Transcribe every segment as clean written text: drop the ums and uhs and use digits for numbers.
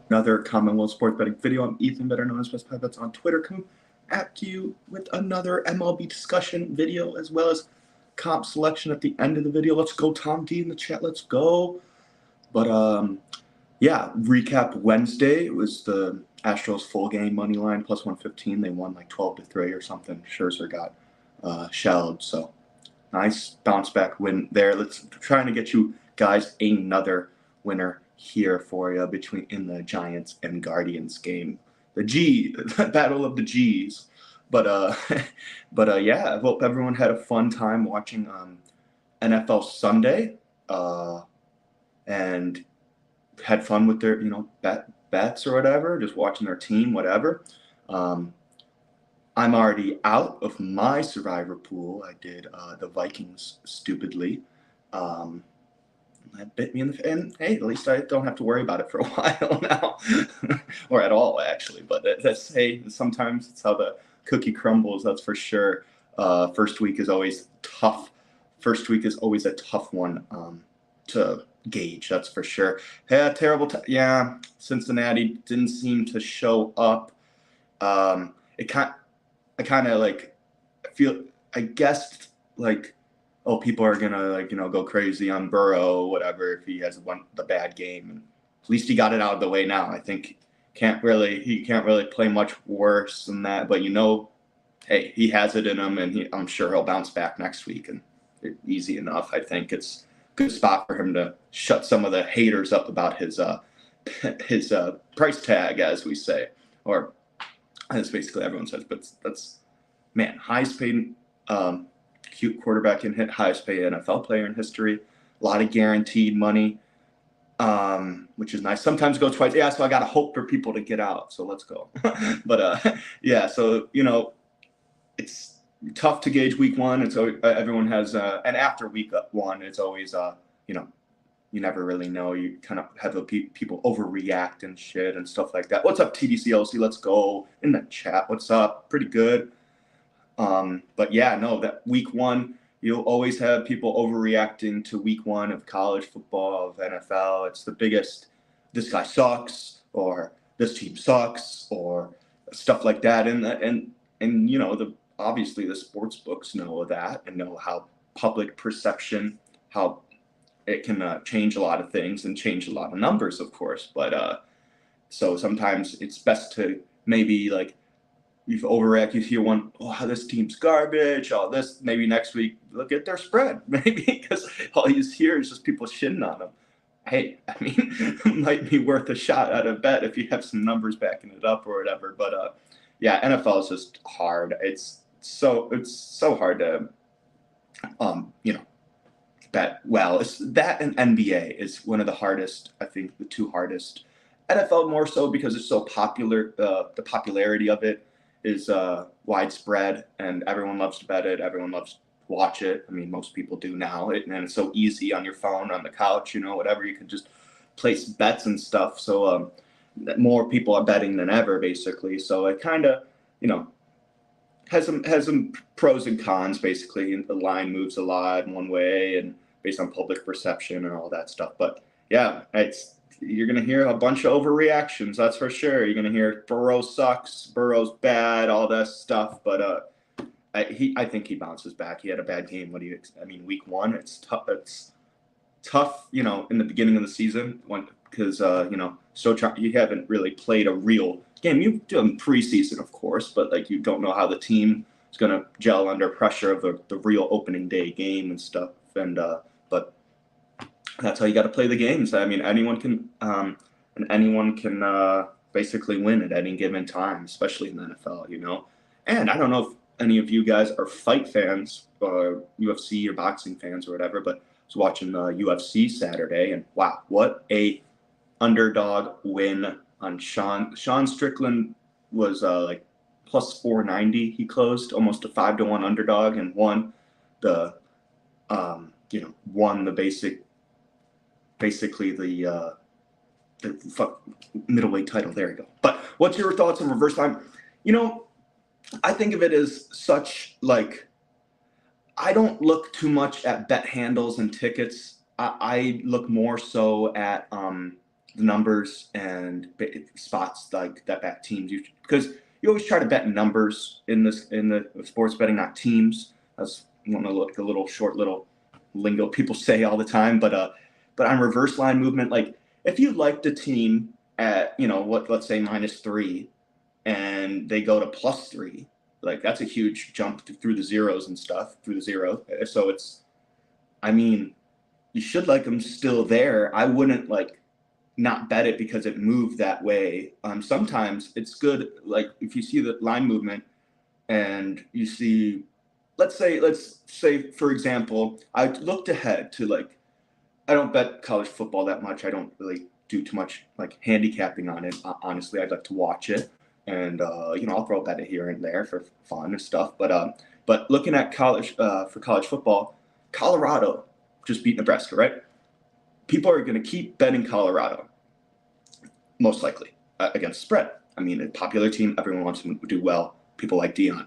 Another Commonwealth sports betting video. I'm Ethan, better known as Best Pie Bets on Twitter, coming at you with another MLB discussion video, as well as comp selection at the end of the video. Let's go, Tom D in the chat. Let's go. But yeah, recap Wednesday. It was the Astros full game money line plus 115. They won like 12-3 or something. Scherzer got shelled, so nice bounce back win there. Let's trying to get you guys another winner here for you between in the Giants and Guardians game. The battle of the G's. But yeah, I hope everyone had a fun time watching NFL Sunday and had fun with their bets or whatever, just watching their team, whatever. I'm already out of my survivor pool. I did the Vikings stupidly. That bit me in the and hey, at least I don't have to worry about it for a while now, or at all actually. But that's hey, sometimes it's how the cookie crumbles. That's for sure. First week is always tough. First week is always a tough one to gauge. That's for sure. Yeah, terrible. Yeah, Cincinnati didn't seem to show up. I kind of like feel. I guessed like, oh, people are gonna go crazy on Burrow, whatever, if he has the bad game. And at least he got it out of the way now. I think he can't really play much worse than that. But hey, he has it in him, and I'm sure he'll bounce back next week. And easy enough. I think it's a good spot for him to shut some of the haters up about his price tag, as we say, or as basically everyone says. But that's highest paid. Cute quarterback in highest paid NFL player in history. A lot of guaranteed money, which is nice. Sometimes go twice. Yeah, so I got to hope for people to get out. So let's go. But yeah, so it's tough to gauge week one. It's everyone has, and after week one, it's always you never really know. You kind of have the people overreact and shit and stuff like that. What's up, TDCLC? Let's go in the chat. What's up? Pretty good. But yeah, no, that week one, you'll always have people overreacting to week one of college football, of NFL. It's the biggest, this guy sucks, or this team sucks, or stuff like that. And obviously the sports books know that and know how public perception, how it can change a lot of things and change a lot of numbers, of course. But so sometimes it's best to maybe like, you've overreact. You hear one, oh, this team's garbage. Oh, this, maybe next week look at their spread, maybe, because all you hear is just people shitting on them. Hey, I mean, it might be worth a shot at a bet if you have some numbers backing it up or whatever. But yeah, NFL is just hard. It's so hard to bet well. It's that, and NBA is one of the hardest. I think the two hardest. NFL more so because it's so popular. The popularity of it is widespread, and everyone loves to bet it. Everyone loves to watch it. I mean, most people do now. And it's so easy on your phone, on the couch, whatever. You can just place bets and stuff. So more people are betting than ever, basically. So it kind of, has some pros and cons, basically. The line moves a lot in one way, and based on public perception and all that stuff. But yeah, you're going to hear a bunch of overreactions, that's for sure. You're going to hear Burrow sucks, Burrow's bad, all that stuff. But I think he bounces back. He had a bad game. Week one, it's tough. It's tough, in the beginning of the season because you haven't really played a real game. You've done preseason, of course, but you don't know how the team is going to gel under pressure of the real opening day game and stuff. And but that's how you got to play the games. I mean, anyone can basically win at any given time, especially in the NFL, And I don't know if any of you guys are fight fans or UFC or boxing fans or whatever, but I was watching the UFC Saturday, and wow, what a underdog win on Sean Strickland was plus 490. He closed almost a 5-1 underdog and won the basically the middleweight title. There you go. But what's your thoughts on reverse time? I think of it as such, I don't look too much at bet handles and tickets. I look more so at the numbers and spots like that back teams. Because you always try to bet numbers in the sports betting, not teams. That's one of like a little short little lingo people say all the time. But on reverse line movement, like if you liked a team at let's say -3, and they go to +3, like that's a huge jump through the zeros and stuff through the zero. So I mean, you should like them still there. I wouldn't like not bet it because it moved that way. Sometimes it's good, like if you see the line movement and you see, let's say for example, I looked ahead to like, I don't bet college football that much. I don't really do too much like handicapping on it. Honestly, I'd like to watch it, and I'll throw a bet here and there for fun and stuff. But looking at college for college football, Colorado just beat Nebraska, right? People are going to keep betting Colorado, most likely, against spread. I mean, a popular team, everyone wants to do well. People like Dion.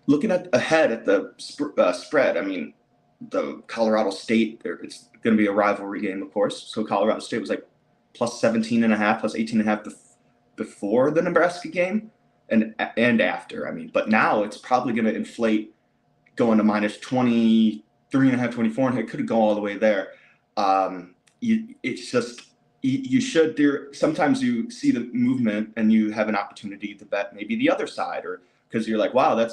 Looking ahead at the spread, I mean, the Colorado State, it's going to be a rivalry game, of course. So Colorado State was like +17.5, +18.5 before the Nebraska game and after. I mean, but now it's probably going to inflate going to -23.5, 24, and it could go all the way there. It's just you should there. Sometimes you see the movement and you have an opportunity to bet maybe the other side, or because you're like, wow,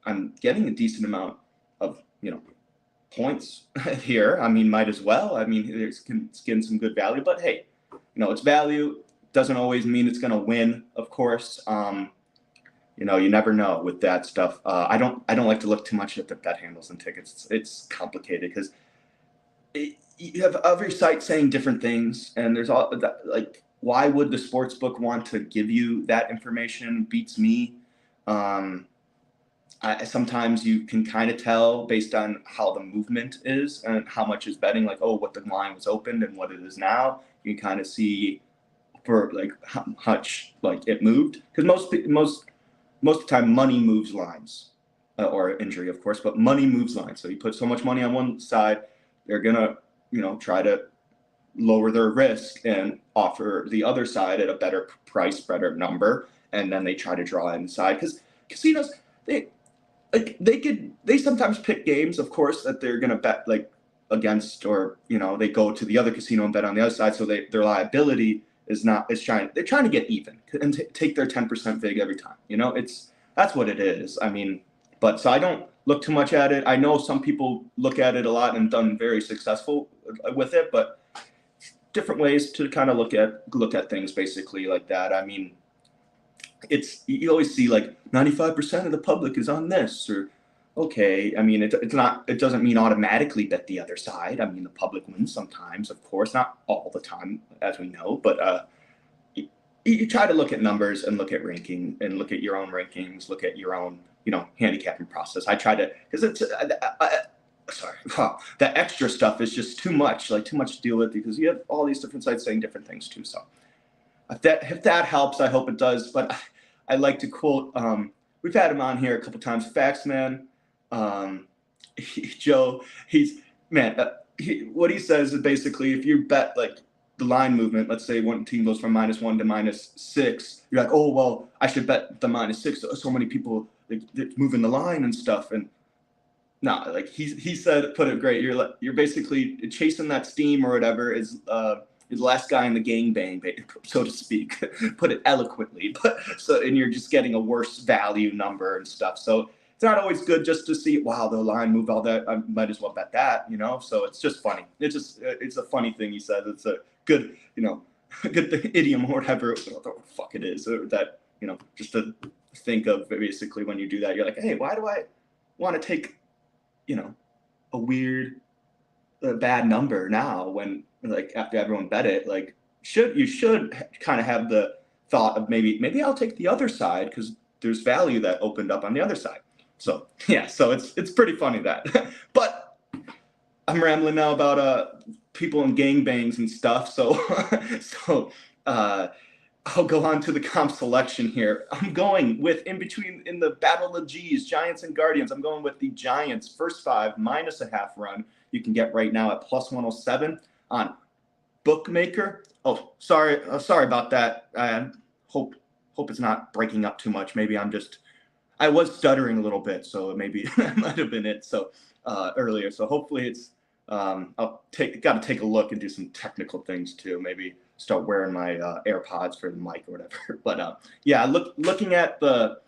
I'm getting a decent amount of points here. I mean, might as well. I mean, it's getting some good value, but hey, it's value. Doesn't always mean it's going to win, of course. You never know with that stuff. I don't like to look too much at the bet handles and tickets. It's complicated because you have every site saying different things, and there's all that, like, why would the sports book want to give you that information? Beats me. Sometimes you can kind of tell based on how the movement is and how much is betting, like, what the line was opened and what it is now. You can kind of see for like how much like it moved, because most of the time money moves lines, or injury, of course, but money moves lines. So you put so much money on one side, they're gonna try to lower their risk and offer the other side at a better price, better number, and then they try to draw inside, because casinos, they sometimes pick games, of course, that they're gonna bet like against, or they go to the other casino and bet on the other side, so their liability they're trying to get even and take their 10% vig every time. That's what it is. I mean, but so I don't look too much at it. I know some people look at it a lot and done very successful with it, but different ways to kind of look at things basically like that. I mean, you always see like 95% of the public is on this, or okay. I mean, it doesn't mean automatically bet the other side. I mean, the public wins sometimes, of course, not all the time, as we know, but you try to look at numbers and look at ranking and look at your own rankings, look at your own, handicapping process. I try to, because it's, that extra stuff is just too much to deal with, because you have all these different sites saying different things too. So if that helps, I hope it does. But I like to quote, we've had him on here a couple times, Faxman. Joe, what he says is basically, if you bet like the line movement, let's say one team goes from -1 to -6, you're like, oh, well, I should bet the -6. So many people they're moving the line and stuff. And no, like he said, put it great. You're basically chasing that steam or whatever is the last guy in the gangbang, so to speak, put it eloquently. And you're just getting a worse value number and stuff. So it's not always good just to see, wow, the line moved all that. I might as well bet that, So it's just funny. It's a funny thing he says. It's a good, good idiom or whatever the fuck it is, or that, just to think of basically when you do that, you're like, hey, why do I want to take, a weird, bad number now when, like, after everyone bet it, like, you should kind of have the thought of maybe I'll take the other side because there's value that opened up on the other side. So yeah, so it's pretty funny that. But I'm rambling now about people in gangbangs and stuff. So I'll go on to the comp selection here. I'm going with in the battle of G's, Giants and Guardians. I'm going with the Giants first 5 -0.5 run. You can get right now at +107 on bookmaker. Oh, sorry about that. I hope it's not breaking up too much. Maybe I was stuttering a little bit, so maybe that might have been it. So earlier, so hopefully it's. Got to take a look and do some technical things too. Maybe start wearing my AirPods for the mic or whatever. But yeah, looking at the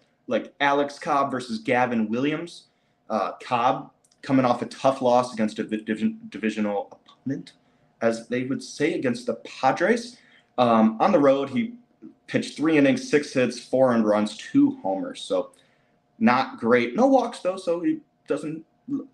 Alex Cobb versus Gavin Williams. Cobb coming off a tough loss against a divisional opponent, as they would say, against the Padres. On the road, he pitched 3 innings, 6 hits, 4 earned runs, 2 homers. So not great. No walks though, so he doesn't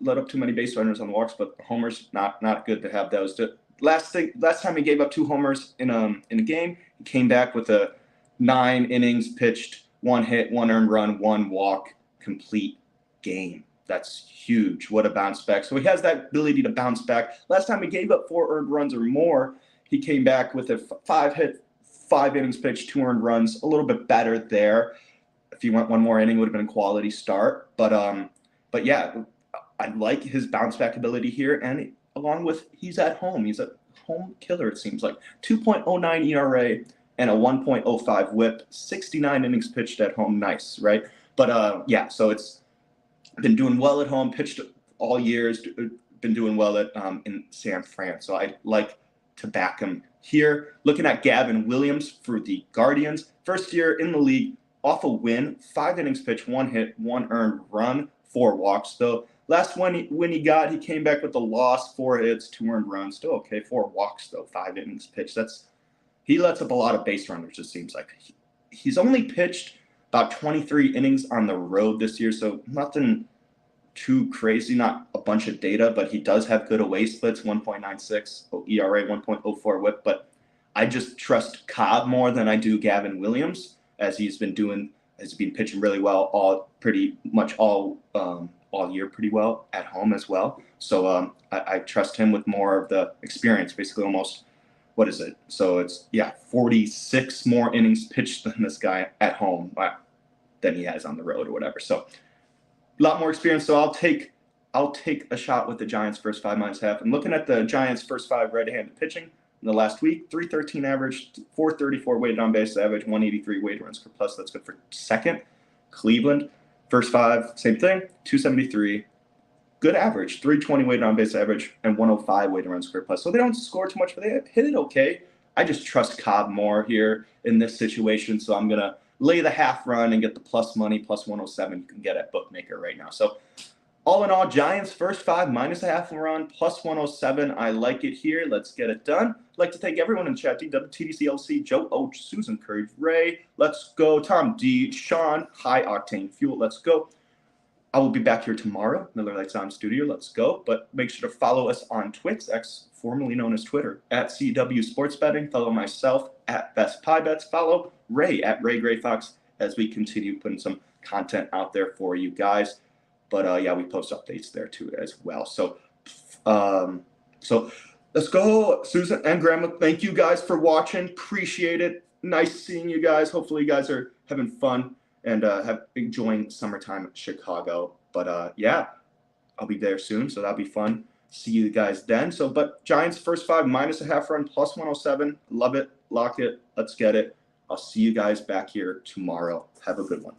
let up too many base runners on the walks, but homers not good to have those. Last time he gave up 2 homers in a game, he came back with a 9 innings pitched, 1 hit, 1 earned run, 1 walk, complete game. That's huge. What a bounce back. So he has that ability to bounce back. Last time he gave up 4 earned runs or more, he came back with a 5 hit, 5 innings pitched, 2 earned runs, a little bit better there. If he went 1 more inning, it would have been a quality start. But yeah, I like his bounce back ability here, and along with he's at home. He's a home killer, it seems like. 2.09 ERA and a 1.05 WHIP, 69 innings pitched at home. Nice, right? But yeah, so it's been doing well at home, pitched all years, been doing well at in San Fran. So I like to back him here. Looking at Gavin Williams for the Guardians. First year in the league, off a win, 5 innings pitched, 1 hit, 1 earned run, 4 walks though. Last one he came back with a loss, 4 hits, 2 earned runs. Still okay, 4 walks though, 5 innings pitched. He lets up a lot of base runners, it seems like. He's only pitched about 23 innings on the road this year, so nothing too crazy, not a bunch of data, but he does have good away splits, 1.96 ERA, 1.04 WHIP. But I just trust Cobb more than I do Gavin Williams, as he's been pitching really well pretty much all year pretty well at home as well. So I trust him with more of the experience, basically almost, what is it? So it's, 46 more innings pitched than this guy at home than he has on the road or whatever. So a lot more experience. So I'll take a shot with the Giants first 5 -1/2. And looking at the Giants first 5 right-handed pitching in the last week, 313 average, 434 weighted on base average, 183 weighted runs per plus. That's good for second. Cleveland, first 5, same thing, 273. Good average, 320 weighted on base average, and 105 weighted runs per plus. So they don't score too much, but they hit it okay. I just trust Cobb more here in this situation, so I'm going to lay the half run and get the plus money, plus 107 you can get at Bookmaker right now. So all in all, Giants first 5 -1/2 run, plus 107. I like it here. Let's get it done. I'd like to thank everyone in the chat. TDCLC, Joe O, Susan Curry, Ray. Let's go. Tom D, Sean, High Octane Fuel. Let's go. I will be back here tomorrow. Miller Lights On Studio. Let's go. But make sure to follow us on Twix, X, formerly known as Twitter, at CW Sports Betting. Follow myself at Best Pie Bets. Follow Ray at Ray Gray Fox as we continue putting some content out there for you guys. But yeah, we post updates there too as well. So let's go, Susan and Grandma. Thank you guys for watching. Appreciate it. Nice seeing you guys. Hopefully you guys are having fun and enjoying summertime in Chicago. But yeah, I'll be there soon, so that'll be fun. See you guys then. So, but Giants first 5 -1/2 run, plus 107. Love it. Lock it. Let's get it. I'll see you guys back here tomorrow. Have a good one.